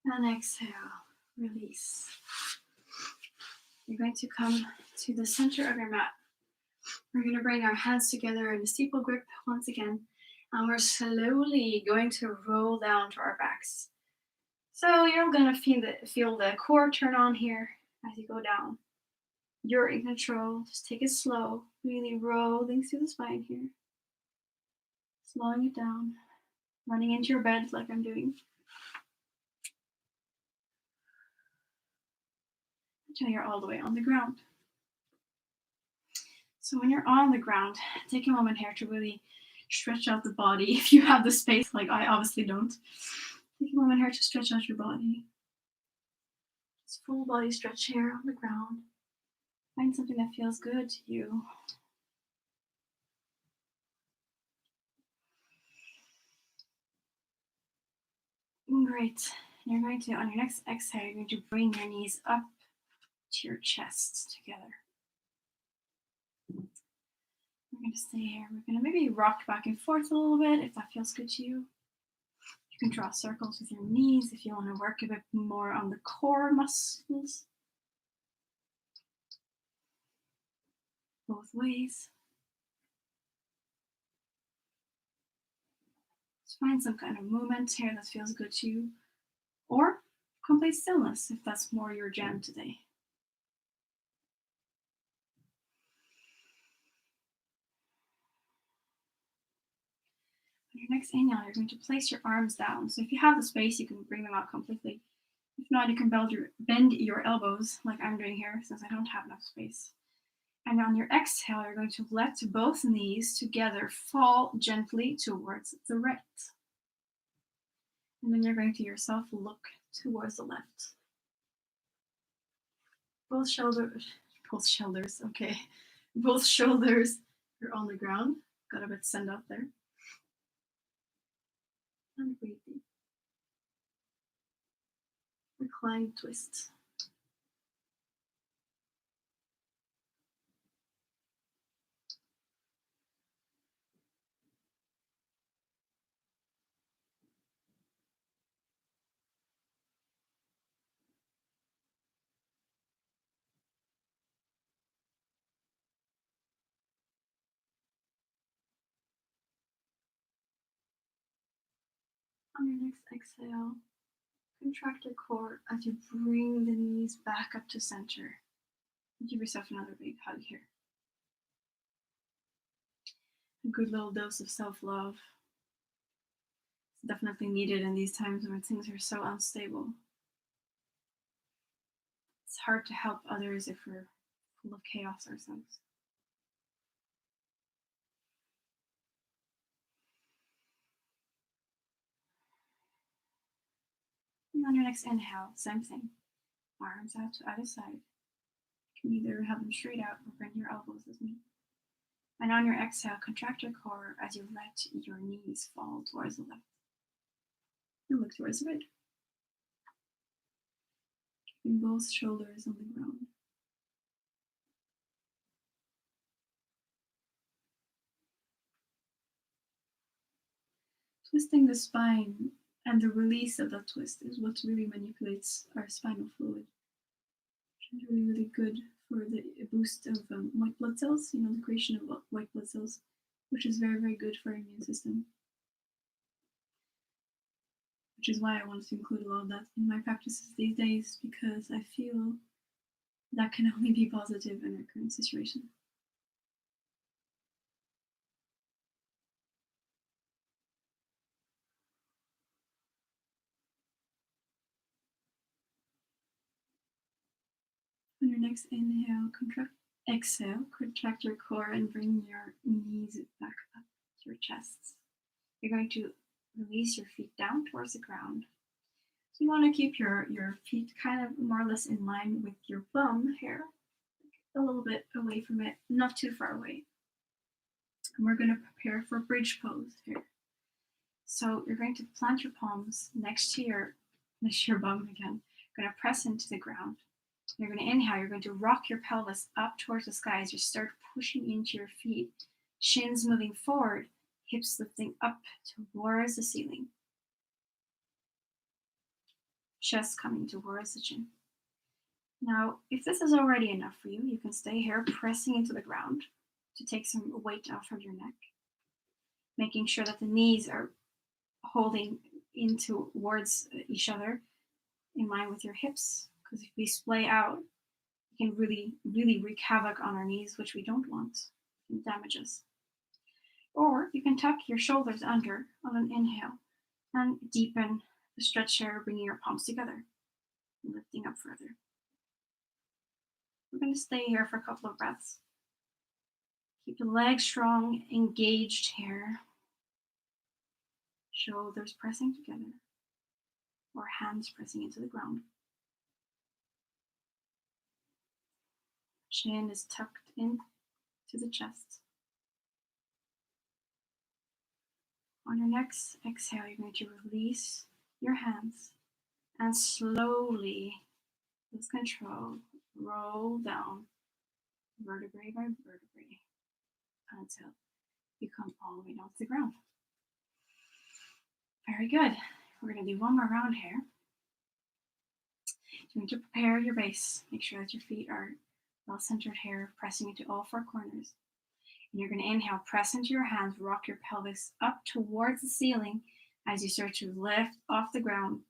and exhale, release. You're going to come to the center of your mat. We're going to bring our hands together in a steeple grip once again, and we're slowly going to roll down to our backs. So you're going to feel the core turn on here as you go down. You're in control. Just take it slow, really rolling through the spine here. Slowing it down, running into your bed like I'm doing. Until you're all the way on the ground. So when you're on the ground, take a moment here to really stretch out the body. If you have the space, like I obviously don't, take a moment here to stretch out your body. Just full body stretch here on the ground. Find something that feels good to you. Great. You're going to, on your next exhale, you're going to bring your knees up to your chest together. We're going to stay here. We're going to maybe rock back and forth a little bit if that feels good to you. You can draw circles with your knees if you want to work a bit more on the core muscles. Both ways. Just find some kind of movement here that feels good to you. Or complete stillness if that's more your jam today. On your next inhale, you're going to place your arms down. So if you have the space, you can bring them out completely. If not, you can bend your elbows like I'm doing here, since I don't have enough space. And on your exhale, you're going to let both knees together fall gently towards the right. And then you're going to yourself look towards the left. Both shoulders, okay. Both shoulders are on the ground. Got a bit send up there. And breathe deep. Recline twist. On your next exhale, contract your core as you bring the knees back up to center. Give yourself another big hug here. A good little dose of self-love. It's definitely needed in these times when things are so unstable. It's hard to help others if we're full of chaos ourselves. And on your next inhale, same thing. Arms out to either side. You can either have them straight out or bring your elbows as me. And on your exhale, contract your core as you let your knees fall towards the left. And look towards the right. Keeping both shoulders on the ground. Twisting the spine And the release of that twist is what really manipulates our spinal fluid. It's really, really good for the boost of white blood cells, the creation of white blood cells, which is very, very good for our immune system. Which is why I wanted to include a lot of that in my practices these days, because I feel that can only be positive in our current situation. On your next inhale, exhale, contract your core and bring your knees back up to your chest. You're going to release your feet down towards the ground. So you want to keep your feet kind of more or less in line with your bum here, a little bit away from it, not too far away. And we're going to prepare for bridge pose here. So you're going to plant your palms next to your bum again. You're going to press into the ground. You're going to inhale. You're going to rock your pelvis up towards the sky as you start pushing into your feet. Shins moving forward, hips lifting up towards the ceiling. Chest coming towards the chin. Now, if this is already enough for you, you can stay here pressing into the ground to take some weight off of your neck, making sure that the knees are holding in towards each other in line with your hips, because if we splay out, it can really, really wreak havoc on our knees, which we don't want. It can damage us. Or you can tuck your shoulders under on an inhale and deepen the stretch here, bringing your palms together and lifting up further. We're going to stay here for a couple of breaths. Keep the legs strong, engaged here. Shoulders pressing together, or hands pressing into the ground. Chin is tucked in to the chest. On your next exhale, you're going to release your hands and slowly, with control, roll down vertebrae by vertebrae until you come all the way down to the ground. Very good. We're going to do one more round here. You're going to prepare your base. Make sure that your feet are well centered here, pressing into all four corners. And you're going to inhale, press into your hands, rock your pelvis up towards the ceiling as you start to lift off the ground.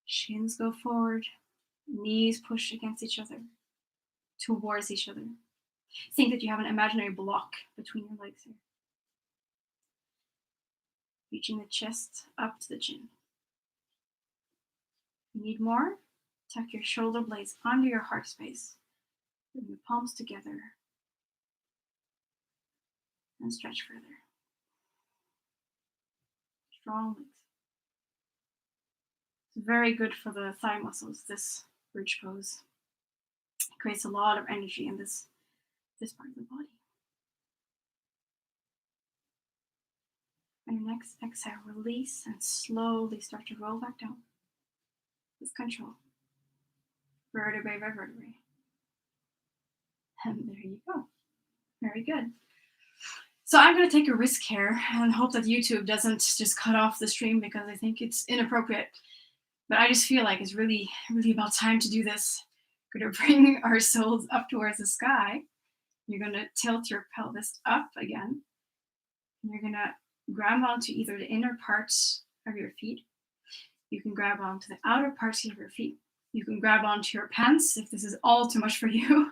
Shins go forward, knees push against each other, towards each other. Think that you have an imaginary block between your legs here. Reaching the chest up to the chin. If you need more, tuck your shoulder blades under your heart space. Bring your palms together and stretch further. Strong legs. It's very good for the thigh muscles, this bridge pose. It creates a lot of energy in this part of the body. On your next exhale, release and slowly start to roll back down with control. Vertebrae by vertebrae. And there you go. Very good. So I'm going to take a risk here and hope that YouTube doesn't just cut off the stream because I think it's inappropriate. But I just feel like it's really, really about time to do this. We're going to bring our souls up towards the sky. You're going to tilt your pelvis up again. And you're going to grab onto either the inner parts of your feet. You can grab onto the outer parts of your feet. You can grab onto your pants if this is all too much for you.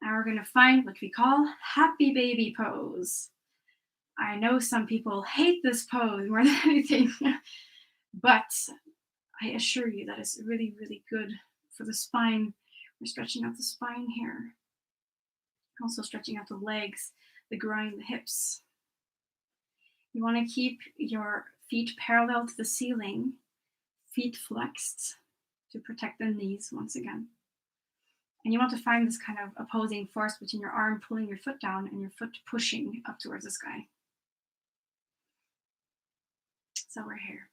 And we're going to find what we call happy baby pose. I know some people hate this pose more than anything, but I assure you that it's really, really good for the spine. We're stretching out the spine here. Also stretching out the legs, the groin, the hips. You want to keep your feet parallel to the ceiling, feet flexed to protect the knees once again. And you want to find this kind of opposing force between your arm pulling your foot down and your foot pushing up towards the sky. So we're here.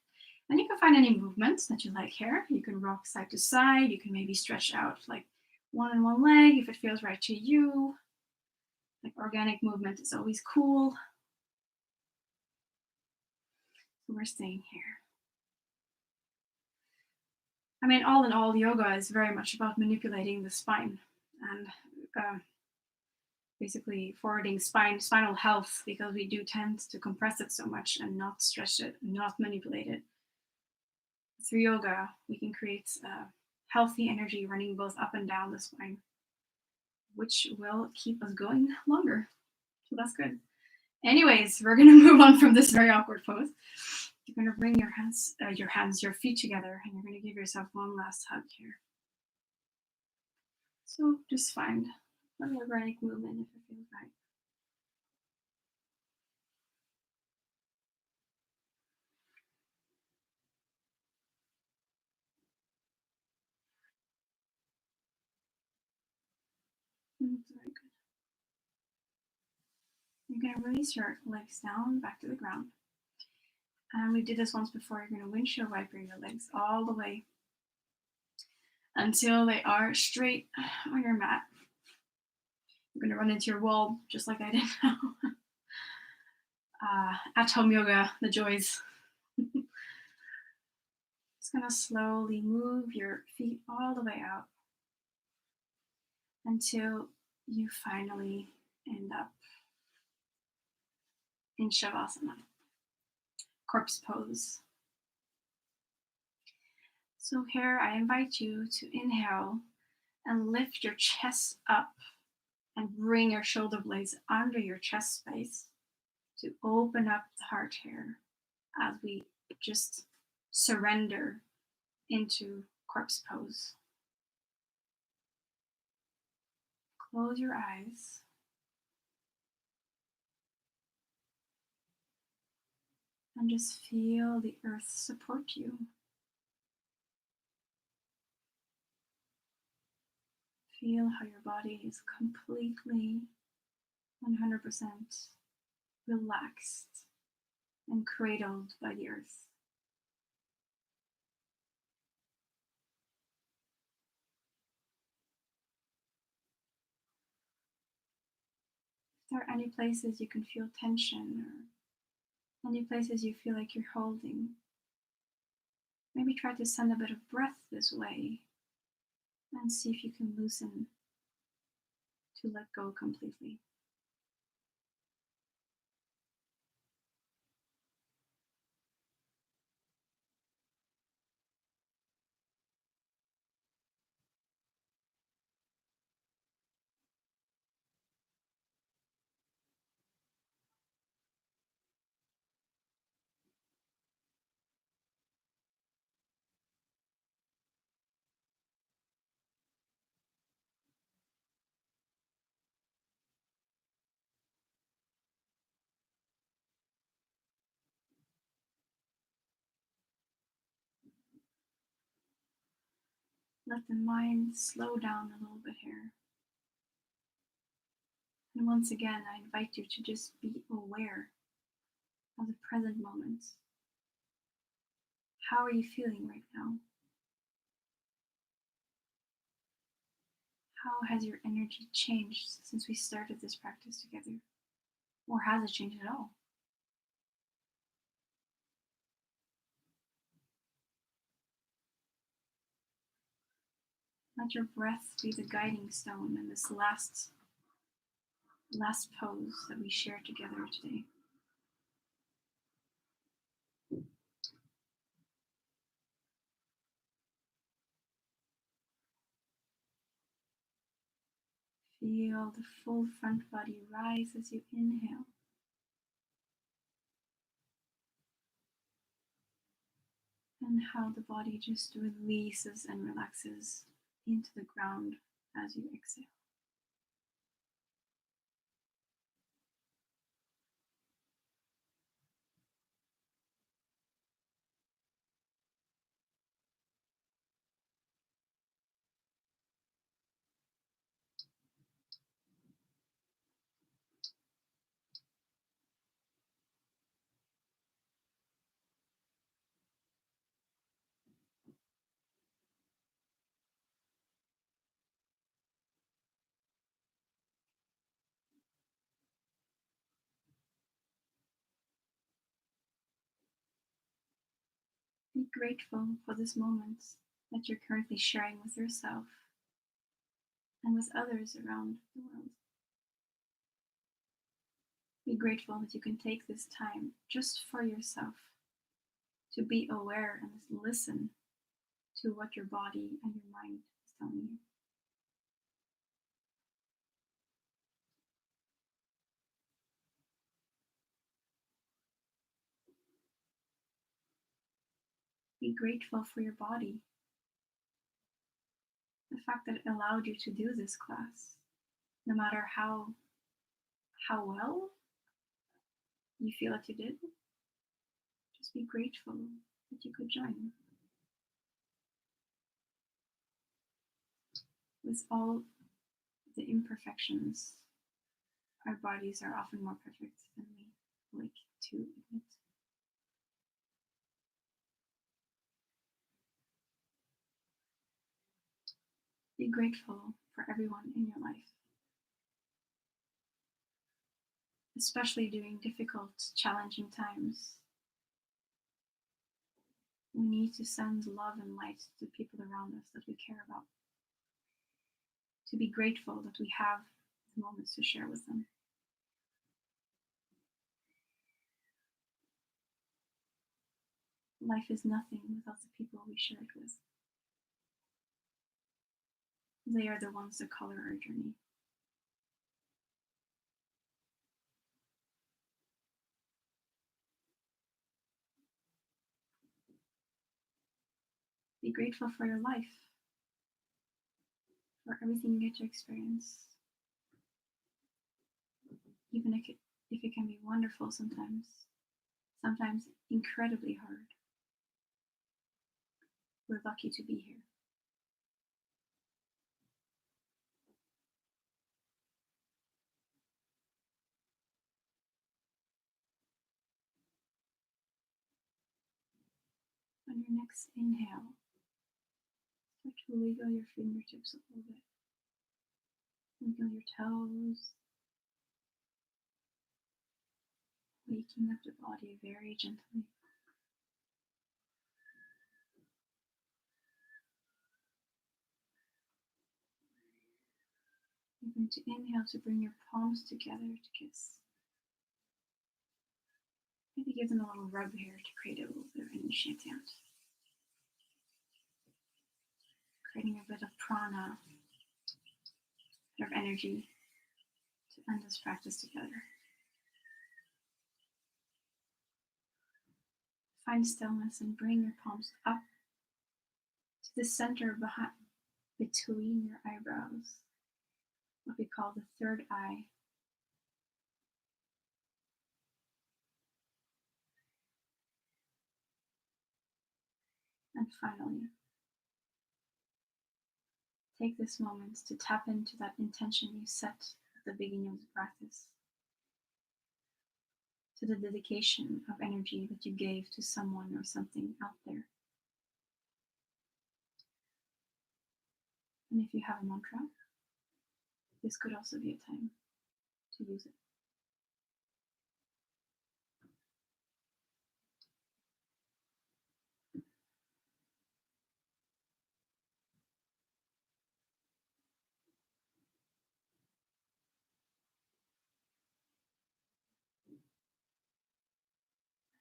And you can find any movements that you like here. You can rock side to side. You can maybe stretch out like one on one leg if it feels right to you. Like organic movement is always cool. So we're staying here. I mean, all in all, yoga is very much about manipulating the spine and basically forwarding spinal health, because we do tend to compress it so much and not stretch it, not manipulate it. Through yoga, we can create healthy energy running both up and down the spine, which will keep us going longer. So that's good. Anyways, we're gonna move on from this very awkward pose. You're gonna bring your feet together, and you're gonna give yourself one last hug here. So just find a little organic movement if it feels right. Very good. You're gonna release your legs down back to the ground. And we did this once before. You're gonna windshield wiper your legs all the way until they are straight on your mat. You're gonna run into your wall just like I did now. At home yoga, the joys. Just gonna slowly move your feet all the way out until you finally end up in Shavasana, corpse pose. So here I invite you to inhale and lift your chest up and bring your shoulder blades under your chest space to open up the heart here as we just surrender into corpse pose. Close your eyes. And just feel the earth support you. Feel how your body is completely 100% relaxed and cradled by the earth. If there are any places you can feel tension or any places you feel like you're holding, maybe try to send a bit of breath this way and see if you can loosen to let go completely. Let the mind slow down a little bit here. And once again, I invite you to just be aware of the present moment. How are you feeling right now? How has your energy changed since we started this practice together? Or has it changed at all? Let your breath be the guiding stone in this last pose that we share together today. Feel the full front body rise as you inhale. And how the body just releases and relaxes into the ground as you exhale. Be grateful for this moment that you're currently sharing with yourself and with others around the world. Be grateful that you can take this time just for yourself to be aware and listen to what your body and your mind is telling you. Be grateful for your body, the fact that it allowed you to do this class, no matter how well you feel that you did. Just be grateful that you could join. With all the imperfections, our bodies are often more perfect than we like to admit. Be grateful for everyone in your life, especially during difficult, challenging times. We need to send love and light to the people around us that we care about. To be grateful that we have the moments to share with them. Life is nothing without the people we share it with. They are the ones that color our journey. Be grateful for your life, for everything you get to experience. Even if it can be wonderful sometimes incredibly hard. We're lucky to be here. On your next inhale, start to wiggle your fingertips a little bit. Wiggle your toes. Waking up the body very gently. You're going to inhale to bring your palms together to kiss. Maybe give them a little rub here to create a little bit of energy at the end. Creating a bit of prana, a bit of energy to end this practice together. Find stillness and bring your palms up to the center between your eyebrows, what we call the third eye. And finally, take this moment to tap into that intention you set at the beginning of the practice, to the dedication of energy that you gave to someone or something out there. And if you have a mantra, this could also be a time to use it.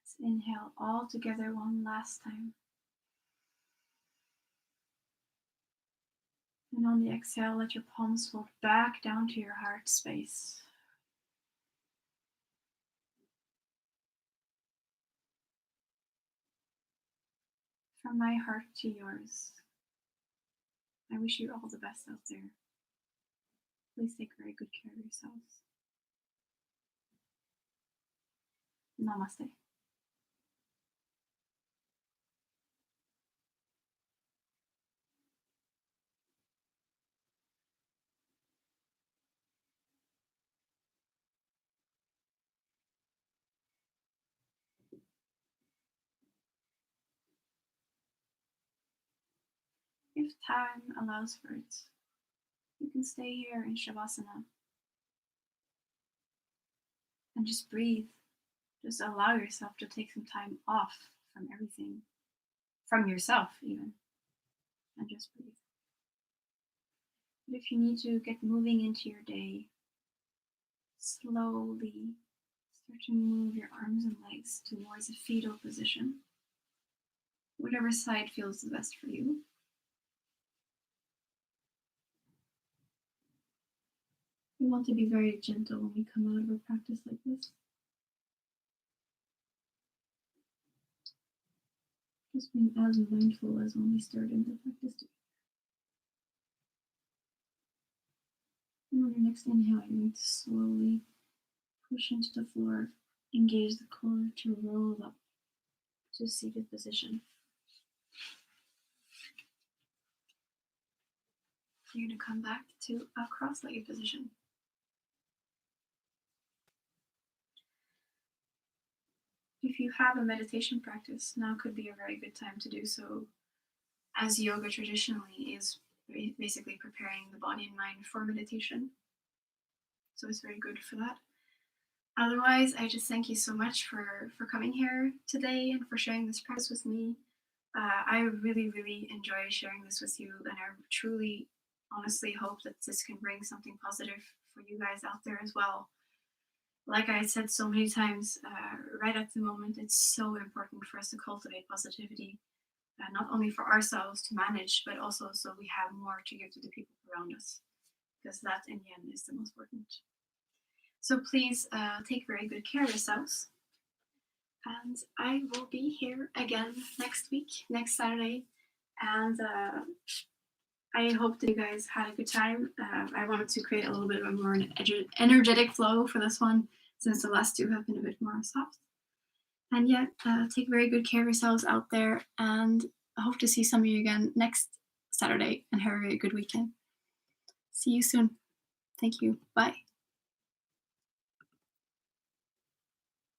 Let's inhale all together one last time. And on the exhale, let your palms fold back down to your heart space. From my heart to yours, I wish you all the best out there. Please take very good care of yourselves. Namaste. If time allows for it, you can stay here in Shavasana and just breathe. Just allow yourself to take some time off from everything, from yourself even. and just breathe. But if you need to get moving into your day, slowly start to move your arms and legs towards a fetal position, whatever side feels the best for you. We want to be very gentle when we come out of a practice like this. Just being as mindful as when we started the practice. And on your next inhale, you're going to slowly push into the floor, engage the core to roll up to seated position. You're going to come back to a cross-legged position. If you have a meditation practice, now could be a very good time to do so, as yoga traditionally is basically preparing the body and mind for meditation. So it's very good for that. Otherwise, I just thank you so much for coming here today and for sharing this practice with me. I really, really enjoy sharing this with you, and I truly, honestly hope that this can bring something positive for you guys out there as well. Like I said so many times, right at the moment, it's so important for us to cultivate positivity, not only for ourselves to manage, but also so we have more to give to the people around us, because that in the end is the most important. So please take very good care of yourselves. And I will be here again next week, next Saturday. And I hope that you guys had a good time. I wanted to create a little bit of a more energetic flow for this one, since the last two have been a bit more soft. And yeah, take very good care of yourselves out there. And I hope to see some of you again next Saturday, and have a very good weekend. See you soon. Thank you. Bye.